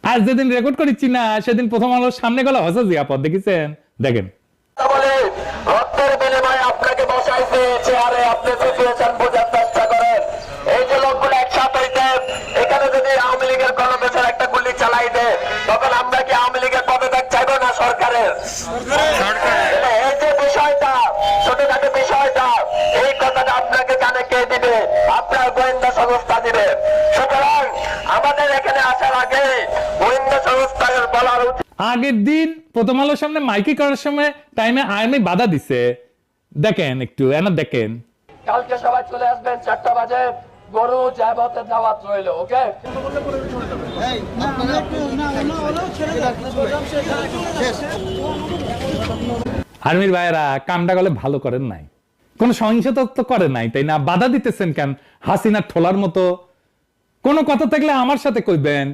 আর যেদিন রেকর্ড করেছি না সেদিন প্রথম আলোর সামনে গেল হসে জিয়াপদ দেখেছেন, দেখেন। রক্তের বিনিময়ে আপনাকে বসাইছে চেয়ারে, আপনি সিচুয়েশন বোঝার চেষ্টা করেন। এই যে লোকগুলো একসাথে হইতে এখানে যদি আওয়ামী লীগের কলমের একটা গুলি চালাই দেয়, তখন আমরা কি আওয়ামী লীগের পদত্যাগ চাইবো না সরকারের? এই যে বিষয়টা, ছোটখাটো বিষয়টা, এই কথাটা আপনাকে জানে কে দিবে? আপনার গোয়েন্দা সংস্থা দিবে। সুতরাং আমাদের এখানে আসার আগে গোয়েন্দা সংস্থার বলার উচিত। আগের দিন প্রথম আলোর সামনে মাইকি করার সময় টাইমে আইএমএ বাধা দিছে, দেখেন একটু এনা দেখেন। কালকে সবাই চলে আসবেন 4টা বাজে, গরু জায়গাতে দাওয়াত রইল। ওকে, আর্মির ভাইয়েরা কামটা গলে ভালো করেন নাই, কোন সহিংসতা তো করে নাই, তাই না? বাধা দিতেছেন কেন? হাসিনা ঠোলার মতো। কোন কথা থাকলে আমার সাথে কইবেন।